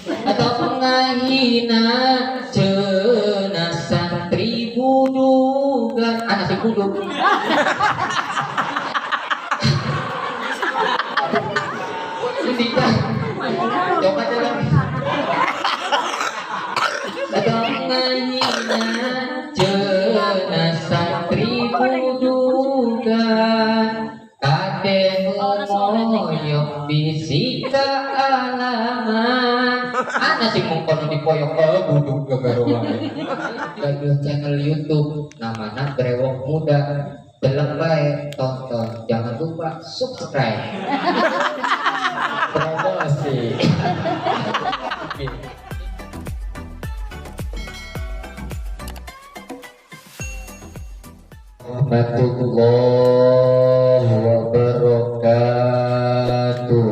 atau pengahina cenah santri budugan anak si buduk coba jalan atau pengahina cenah santri budugan kade moyok bisika alaman ana sing mengkono dipoyok buduk gagaruan gaduh channel YouTube namanya Brewok Muda deleng bae tonton jangan lupa subscribe promosi warahmatullahi wabarakatuh.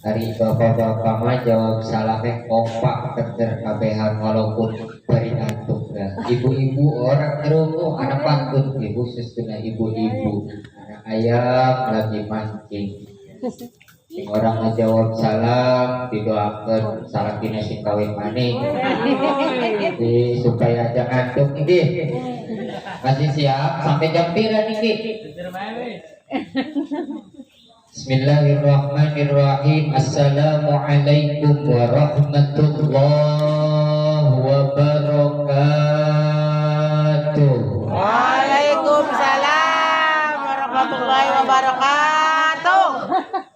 Hari bapak-bapak mah jawab salamnya kompak keter kabehan walaupun bari ngantuk ya. Ibu-ibu orang terungu anak pantun ibu sesuna ibu-ibu anak ayam lagi mancing. Sing orang ngejawab salam didoakan salam dina sing kawin maning supaya aja ngantuk nggih. Masih siap sampai jam pira niki? Bismillahirrahmanirrahim. Assalamualaikum warahmatullahi wabarakatuh. Waalaikumsalam warahmatullahi wabarakatuh.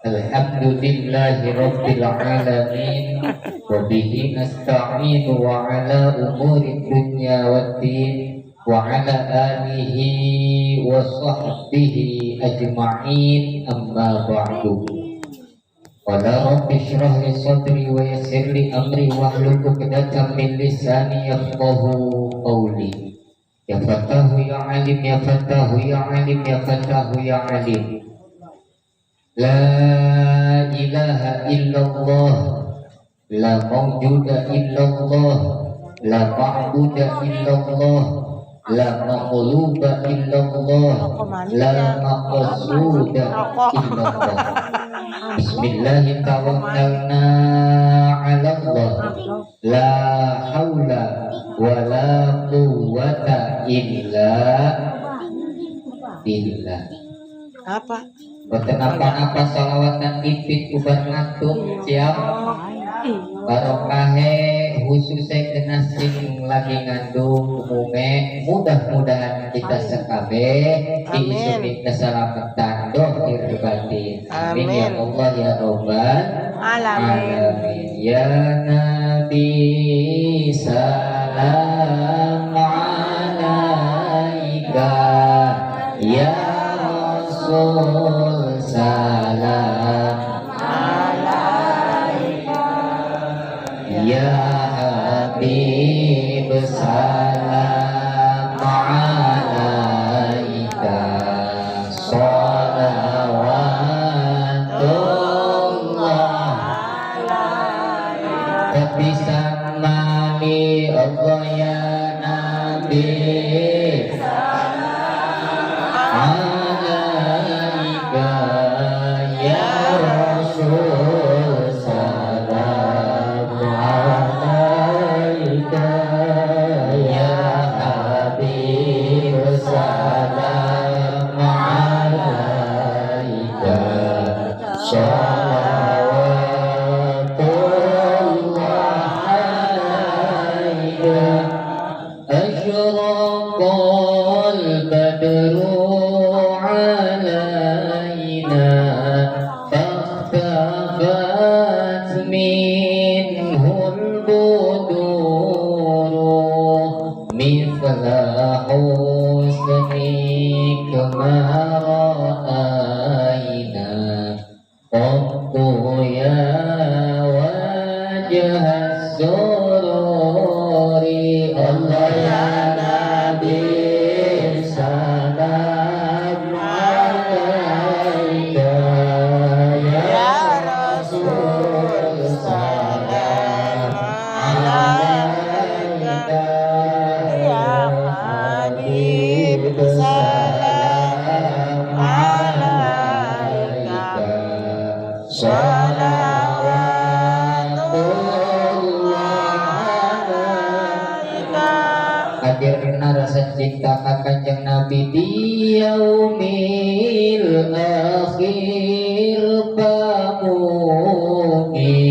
Alhamdulillahi rabbil alamin wa bihi nasta'inu wa ala umuri dunya waddin wa ala alihi wa sahbihi ajma'in amma ba'du. Qala rabbi shrah li sadri wa yassir li amri wahlul 'uqdatam min lisani yafqahu qawli. Ya Fatahu ya Alim ya Fatahu ya Alim ya Fatahu ya Alim. La ilaha illallah la mawjuda illallah la ma'buda illallah la maghluba illallah la maqsuda illallah. Bismillahirrahmanirrahim tawakkalna 'ala Allah la haula wa la quwwata illa billah. Apa? Boten apa-apa salawatan ipit ubar ngantuk siap barokahe khususnya kena sing lagi ngandung umume mudah-mudahan kita sekabe diisumi keselamatan dohir batin amin ya Allah ya robbal alamin ya Nabi salam alaika ya Rasul salam alaika ya Habib salam alaika salawatullah tapi samali Allah ya Nabi hadirna rasa cinta ka Kanjeng Nabi di yaumil akhir pamugi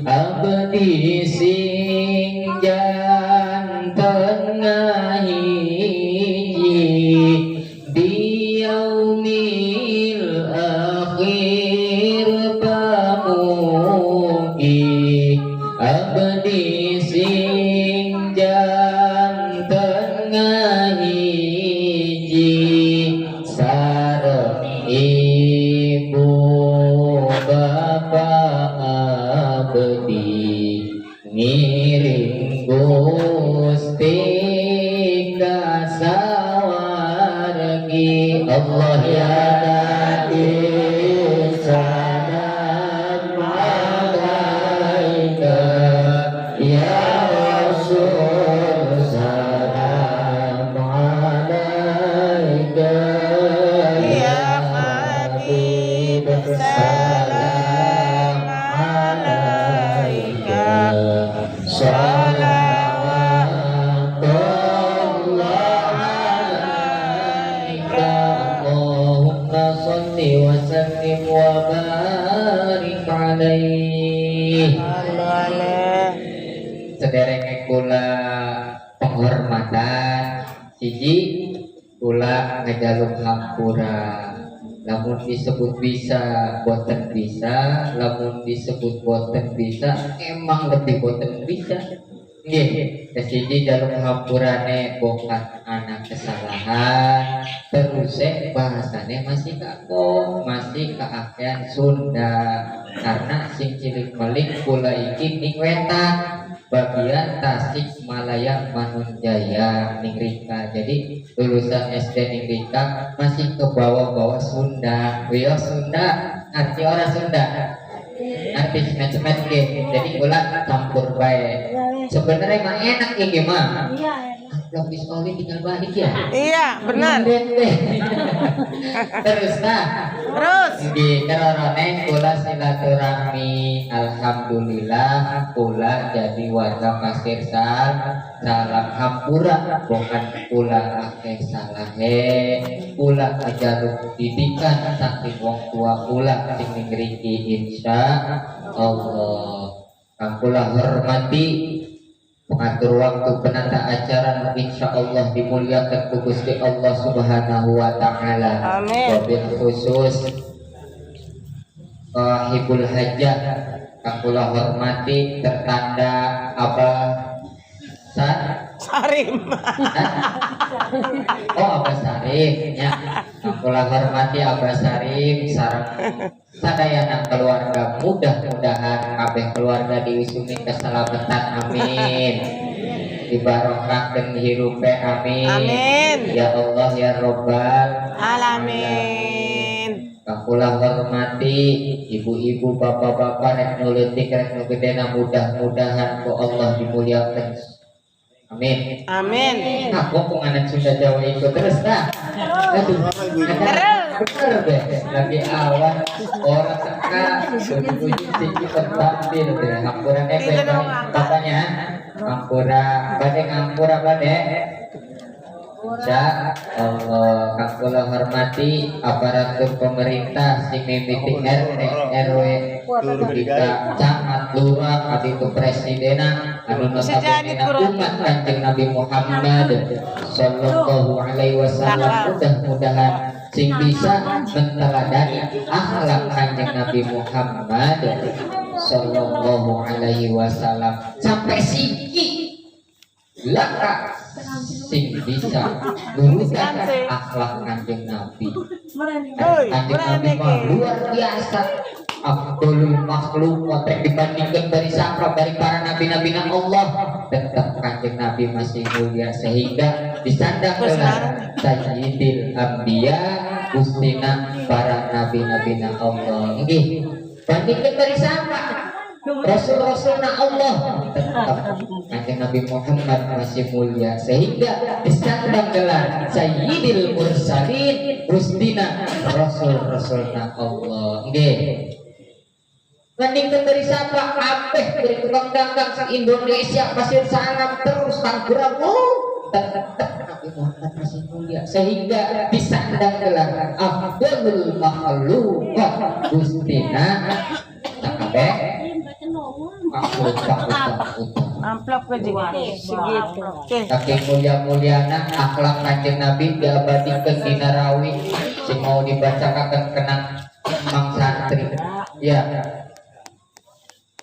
abdi sing janten ngahiji di yaumil akhir pamugi abdi sing janten ngahiji sareng ibu bapak abdi ngiring Gusti ka sawargi Allah ya Nabi salam alaika ya Rasul salam alaika ya Habib salam alaika salawatullah alaika Allahumma sholli wa sallim wa barik alaihi. Sederenge kula penghormatan siji kula ngejaluk hampura lamun disebut bisa boten bisa lamun disebut boten bisa emang lebih boten bisa nggih siji jaluk hampurane bokat anak kesalahan terus bahasane masih kako masih keakean Sunda karena sing cilik melik kula iki ning wetan bagian Tasik Malaya Manunjaya Ningrika. Jadi lulusan SD Ningrika masih ke bawah-bawah Sunda. Wio Sunda, arti orang Sunda. Arti macam-macam gitu. Jadi ulat campur baik. Sebenarnya mah enak ya gimana? Lebih sekali tinggal balik ya. Iya, benar. Terus Terus di kerorone kula silaturahmi alhamdulillah kula jadi warga Pasir salam hampura bukan kula akeh salahe kula ajaruk didikan saking wong tua kula sing ngriki insya Allah kang kula hormati pengatur waktu penata acara insya Allah dimuliakan ku Gusti Allah Subhanahu wa taala. Amin. Wabil khusus Hibul Hajah kang kula hormati tertanda Abah Sarim. Oh Abah Sarim ya. Kang kula hormati Abah Sarim sareng sadayana keluarga mudah-mudahan kabeh keluarga diusumi keselamatan amin dibarokahkeun hirupe amin Amin. ya Allah ya Rabbal Alamin. kula hormati ibu-ibu bapak-bapak rek nuletik rek nu gedena mudah-mudahan ku Allah dimuliakeun amin Amin. nah kok anak Sunda Jawa ikut terus dah aduh bener deh lagi awal orang teka tujuh tinggi terbantir deh hampuran katanya hampura badai hampura badai Insya Allah kang kula hormati aparatur pemerintah sing mimiti RT RW ketika camat lurah adi itu presiden anu notabene umat Kanjeng Nabi Muhammad sallallahu alaihi wasallam mudah-mudahan sing bisa menteladani akhlak Kanjeng Nabi Muhammad sallallahu alaihi wasallam sampai siki laka sing bisa luruskan akhlak Kanjeng Nabi. Kanjeng Nabi mah luar biasa. Abdul makhluk motek dibandingkan dari siapa dari para nabi-nabi Allah tetap Kanjeng Nabi masih mulia sehingga disandang dengan Sayyidil Anbiya Gustina para nabi-nabi Allah. Nggih, bandingkan dari siapa? Rasul-rasulna Allah tetap Kanjeng Nabi Muhammad masih mulia sehingga disandang gelar Sayyidil Mursalin Gustina Rasul-rasulna Allah. Nggih. Mending dari siapa? Kabeh dari tukang dagang sang Indonesia pasir sangat terus tanggerang. Nabi Muhammad masih mulia sehingga disandang gelar Abdul Makhluk Gustina kabeh makhluk Amplop ke segitu. Oke. saking mulia-muliana akhlak Kanjeng Nabi diabadikan di Narawi sing mau dibacakan kenang mang santri ya.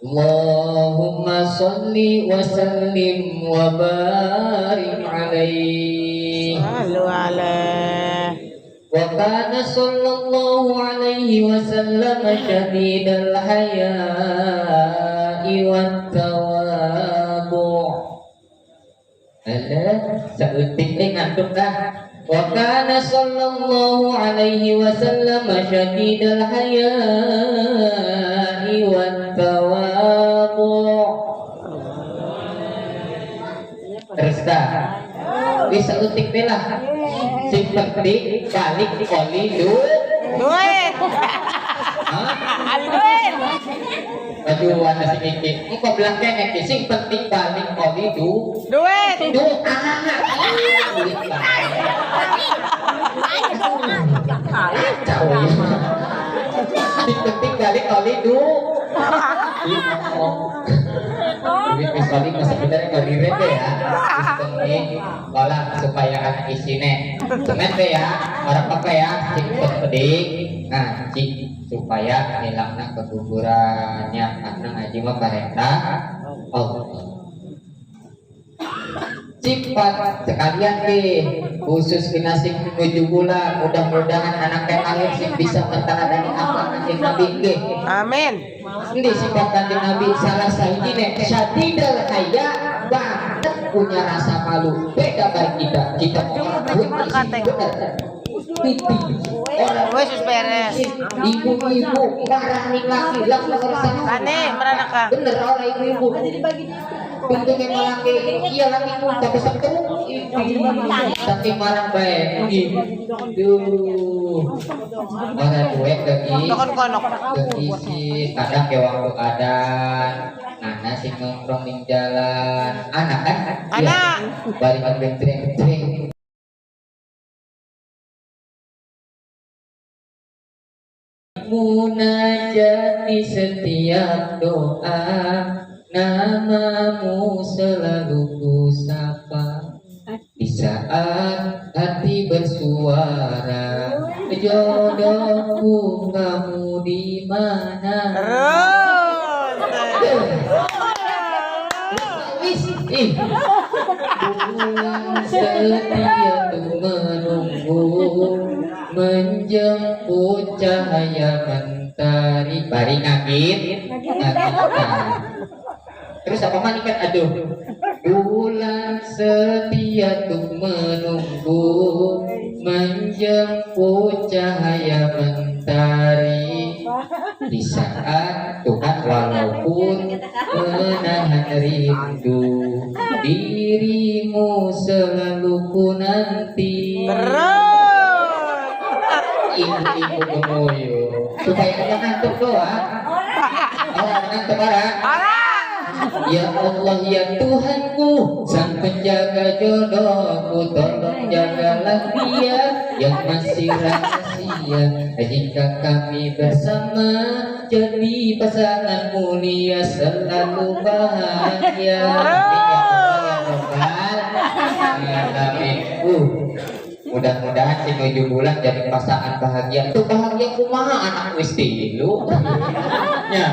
Allahumma sholli wa sallim wa barik alaihi Halo ala. wa kana sallallahu alaihi wasallam syadidal haya'i wat tawabu'. Sautik ngantuk dah. Wa kana sallallahu alaihi wasallam syadidal haya'i wat tawabu'. Terus dah. Bisa utik lah. Sing penting balik oli Duit. Duit. aduh ada sing iki engko bilang kene iki sing penting balik oli Duit. anak sing penting balik oli Misalnya masih benar ngelirik deh ya, ini bola supaya anak isine, cuman deh ya orang apa ya, singkat pedik, nah supaya hilangnya kegugurannya karena ngaji mah kareta, Cipat sekalian deh khusus kinasik 7 bulan mudah-mudahan anaknya lahir sih bisa mentanadani akhlak Kanjeng Nabi nggih. Amin. Ini sifat Kanjeng Nabi salah sahijine syadidal haya banget punya rasa malu. Beda dari kita orang Wes beres. ibu-ibu marah nih laki-laki Aneh meranaka. bener orang ibu-ibu bentuknya laki iya laki tapi satu tapi marah baik mana duit lagi Konok. isi kadang ke waktu adan anak sih nongkrong di jalan anak kan Anak. balik bentring munajat di setiap doa namamu selalu kusapa di saat hati bersuara jodohku kamu di mana setia menunggu menjemput cahaya mentari bari ngagit terus apa manikan aduh bulan setia tuh menunggu menjemput cahaya mentari di saat Tuhan walaupun menahan rindu dirimu selalu ku nanti ibu-ibu gemoyo supaya ada ngantuk doang ngantuk orang ya Allah ya Tuhanku sang penjaga jodohku tolong jagalah dia yang masih rahasia jika kami bersama jadi pasangan mulia selalu bahagia amin mudah-mudahan si 7 bulan jadi pasangan bahagia itu bahagia kumaha anak wis tilu ya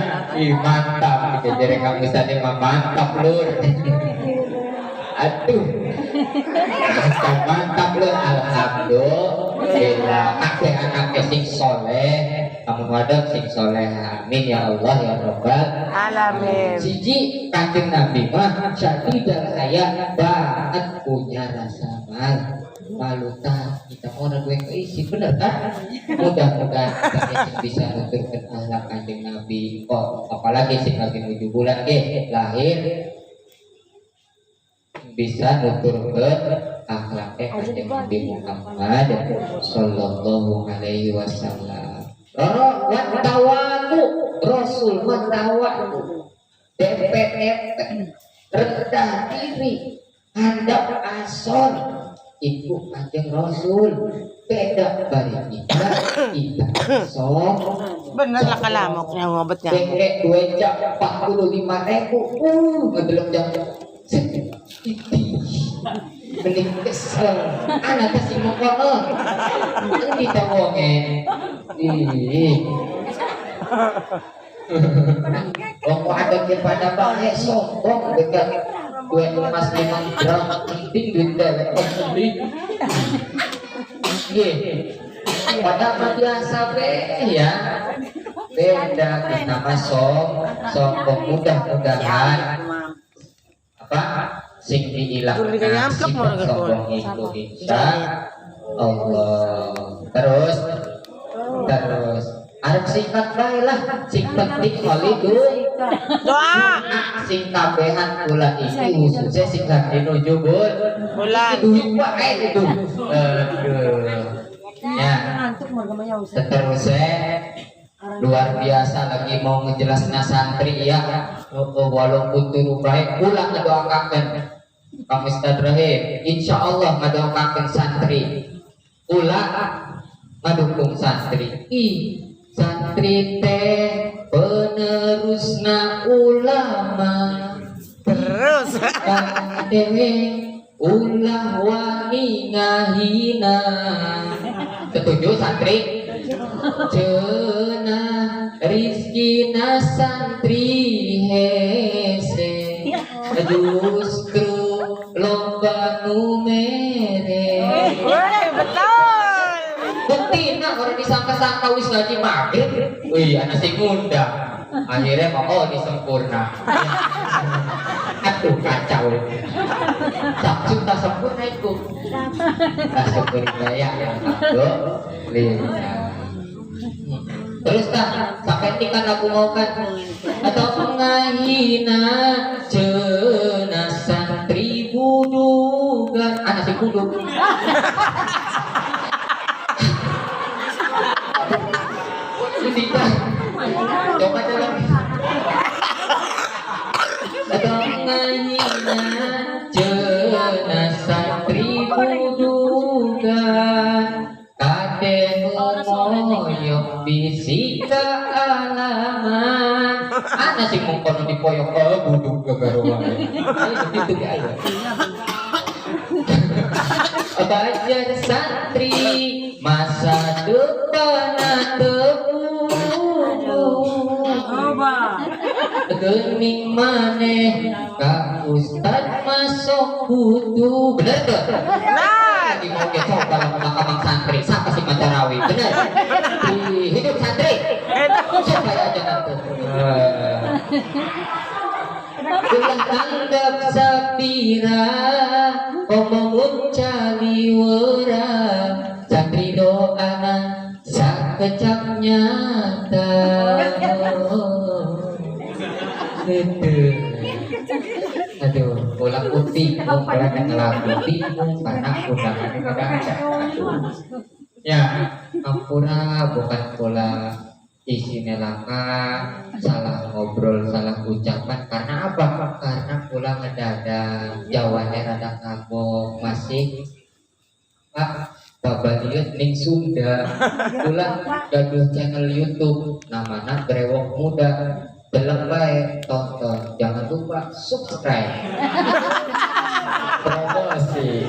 mantap kita jadi kamu tadi mah mantap lur aduh mantap lur alhamdulillah akeh sing soleh kamu ada sing soleh amin ya Allah ya Rabbal Alamin. siji Kanjeng Nabi mah syadidal haya banget punya rasa malu kita orang gue keisi bener kan mudah-mudahan kita bisa nuturkan akhlak Kanjeng Nabi kok apalagi sih lagi 7 bulan lahir bisa nuturkan akhlaknya Kanjeng Nabi Muhammad sallallahu alaihi wasallam wat tawabu aku Rasul mendawa DPDP rendah diri handap asor ibu kanjeng Rasul beda bari kita sok Bener lah kalamok niya ngobatnya. bengek 2 jam 45.000 ngedelok jam bening kesel anak kasih mau kono ini tak wonge Wong ada kepada bangke sombong dengan duit emas 5 gram penting duit dewek beli. Padahal biasa be ya. Beda kita sombong mudah-mudahan apa sing diilangkan sombong itu insya Allah. Terus arep singkat bae lah, sing penting holiday. Doa. Sing kabehan kula iki khususnya sing hati nuju Bulan. duit wae itu. Ya. Seterusnya luar biasa lagi mau ngejelasnya santri ya. Walaupun turu baik pulang ngedoakan Kang Ustaz Rahim. Insyaallah ngedoakan santri. Pulang ngadukung santri. Santri teh penerusna ulama Terus. dewe ulah wani ngahina. Setuju santri? Cenah rizkina santri hese justru lomba numere. Woi, betul. Buktina orang disangka-sangka wis ngaji maghrib. Wih, anak si muda. Akhirnya mau disempurna. Aduh kacau. Sabtu tak sempurna itu. Tak sempurna ya. Alhamdulillah. Terus tak sampai tikan aku mau kan atau pengahina cenah santri budugan anak si buduk. Coba jalan. Atau ngahina cenah santri budugan kade momoyok bisika alaman ana sing mengkono dipoyok buduk gegaro wae itu aja. Belajar santri masa depan tebu gening maneh ka Ustad masuk kudu bener tuh lagi mau gesok dalam makaman santri siapa sih Macarawi bener di hidup santri siapa aja nanti ulah tanggap sapira omong caliwara santri doana sakecap nyata aduh bola putih bola kelah putih karena undangan ada ya ampura bukan bola isinya langka salah ngobrol salah ucapan karena apa karena pulang ngedadak jawabannya rada kagok masih Pak babaliut ning Sunda pulang gaduh channel YouTube namanya Brewok Muda belum baik tonton jangan lupa subscribe promosi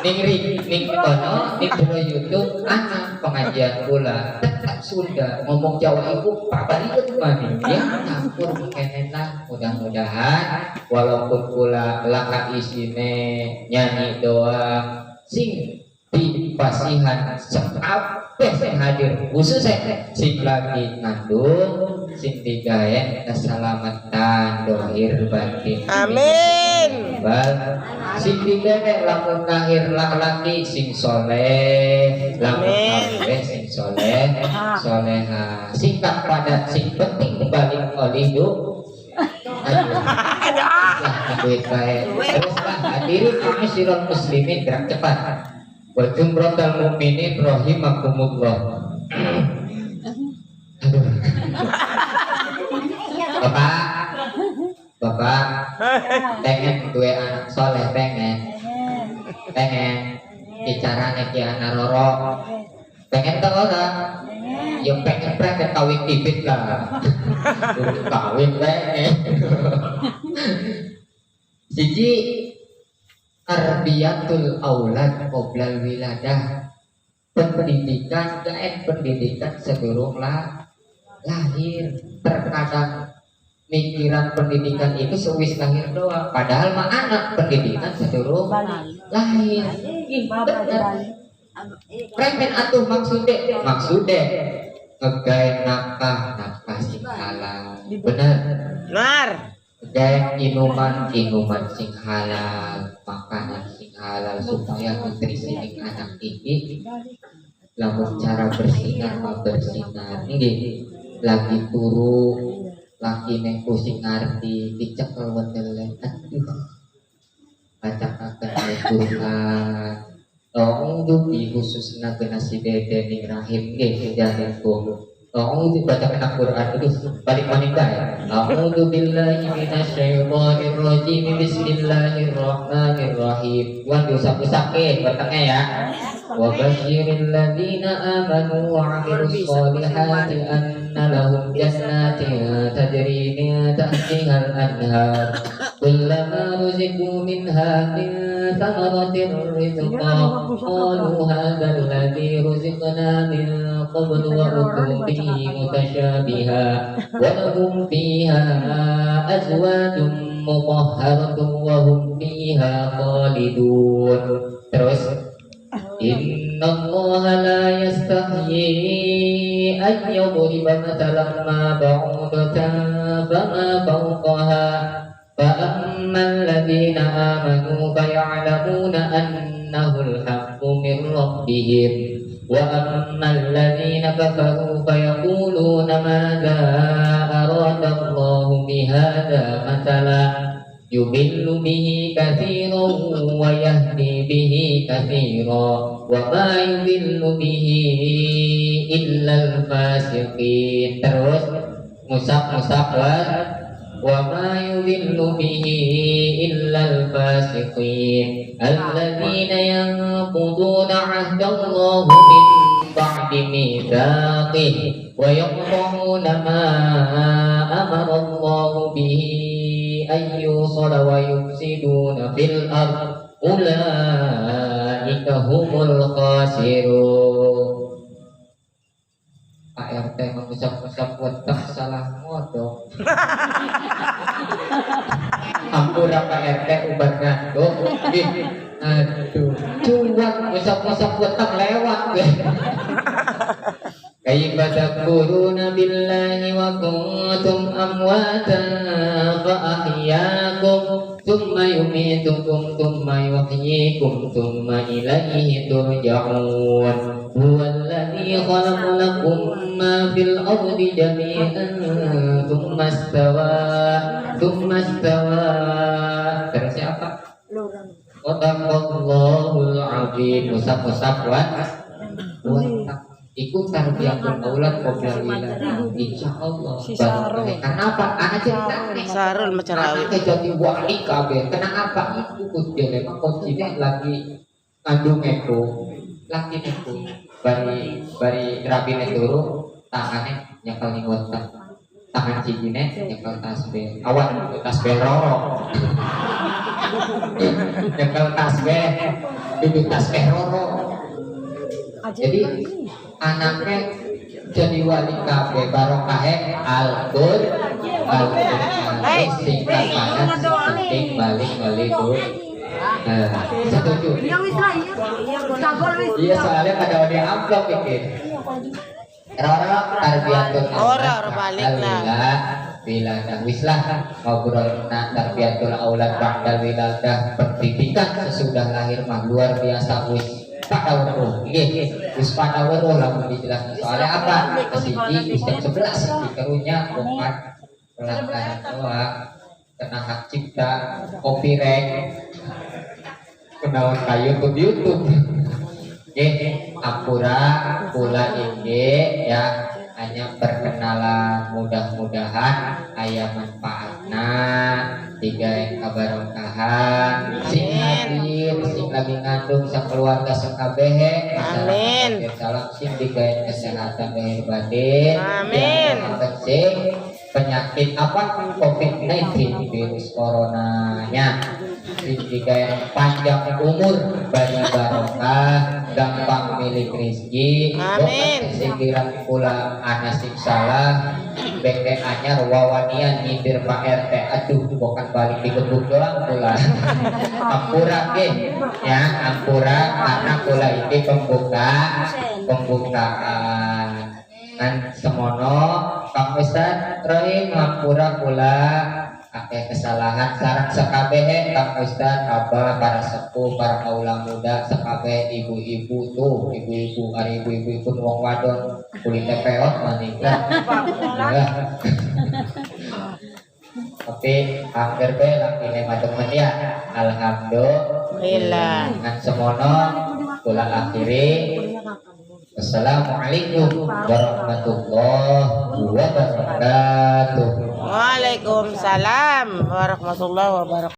ning kono ning YouTube anak pengajian pula tetap Sunda ngomong Jawa ibu babaliut mani ya campur kenen lah mudah-mudahan walaupun pula laka isine nyanyi doang sing di pasihan sampai sing hadir khusus sing lagi ngandung sing digawe keselamatan dohir batin Amin. bal sing digawe lamun lahir laki sing soleh lamun kawin sing soleh soleha singkat padat sing penting balik olidu duit baik teruslah hadirin muslimin muslimin gerak cepat wa jumratul mukminin rahimakumullah pengen dua anak soleh, pengen bicaranya ki anak roro, pengen tau lah, yang pengen kawin tibit lah, kawin pengen. Siji Arbiyatul aulad qoblal wiladah, pendidikan pendidikan sebelum lahir. Terkadang mikiran pendidikan itu sewis lahir doang, padahal mah anak pendidikan sebelum lahir. Premen atuh maksudnya ngegawe nafkah sing halal, bener. Gaya inuman sing halal, makanan sing halal supaya nutrisi anak ini lamun cara bersinar ini lagi turu lagi neng pusing ngarti dicekel wetele aduh bacakan Al-Qur'an tong di khususna kena si dede ning rahim nggih jaring ku tong dibacakan Al-Qur'an terus balik manika ya. A'udzu billahi minasyaitonir rajim. Bismillahirrahmanirrahim. Wan diusap-usapke wetenge ya. Wa basyiril ladzina amanu wa 'amilus sholihati anna lahum jannatin tajri min tahtihal anhar. Kullama ruziqu minha min thamaratir rizqan qalu hadzal ladzi ruziqna min qablu wa utu bihi mutasyabiha wa lahum fiha azwajun mutahharatun wa hum fiha khalidun. Terus innallaha la yastahyi an yadriba mathalan ma ba'udatan fama fawqaha fa ammal ladzina amanu fa ya'lamuna annahu al-haqqu min rabbihim wa ammal ladzina kafaru fa yaquluna madza arada Allahu bihadza mathala yudillu bihi katsiran wa yahdi bihi katsiran wa ma yudillu bihi illa al-fasiqin. Terus musab wa ma yudillu bihi illa al-fasiqin alladzina yanquduna 'ahda Allahi min ba'di mitsaqihi wa yaqta'una ma amara Allahu bihi an yusala wa yufsiduna fil ardh ulaika humul khasirun. Pak RT mengusap-usap wetek salah modok. Ampura Pak RT ubat ngantuk. Aduh, cuak usap-usap wetek lewat. Kaifa takfuruna billahi wa kuntum amwatan fa ahyaakum thumma yumitukum thumma yuhyikum thumma ilaihi turja'un. Huwallazi khalaqa lakum ma fil ardi jami'an thumma istawa. Terus siapa? Qadallahul azim. Usap-usap ikut tarbiyatul aulad qoblal wiladah insyaallah. Kenapa anak cerita Sarul macarawi jadi wali kabeh. Kenapa itu kudune kuncine lagi ngandung itu lagi itu bari rabine turu tangane nyekel ning wetek tangan cijine nyekel tasbih awan tasbih roro nyekel tasbih duduk tasbih roro. Jadi anaknya jadi wali kabeh barokahe Al-Qur'an singkat padat penting balik tuh. Setuju? Iya soalnya pada udah amplop pikir. Roro tarbiyatul aulad balik wiladah wislah ngobrol tarbiyatul aulad ba'dal wiladah pendidikan sesudah lahir mah luar biasa wis. Padaweruh, wis padaweruh lamun dijelaskan soalnya apa? Kesiji jam 11 dikerunya bukan pelanggaran doa, kena hak cipta, copyright, kenaon kayu ke YouTube. Ampura pula ini ya hanya perkenalan mudah-mudahan aya manfaatna tiga kabarokahan sing hadir sing lagi ngandung sakeluarga sakabeh Amin. salam sing digawe kesehatan lahir batin Amin. sing penyakit apa COVID-19 virus coronanya digawe panjang umur banyak barokah gampang milik rezeki Amin. sekiranya pula anak sing salah bengkek anyar wawanian nyindir Pak RT aduh bukan balik digebuk doang pula ampura ke ya ampura karena pula ini pembukaan kan semono Kang Ustaz Rohim ampura pula akeh kesalahan sarang sakabeh Kang Ustaz abah para sepuh para kaula muda sakabeh ibu-ibu tuh ibu-ibu ari ibu-ibu pun wong wadon kulit peot manika tapi hampir be lagi teman ya alhamdulillah dengan semono kula akhiri Assalamualaikum warahmatullahi wabarakatuh. Waalaikumsalam warahmatullahi wabarakatuh.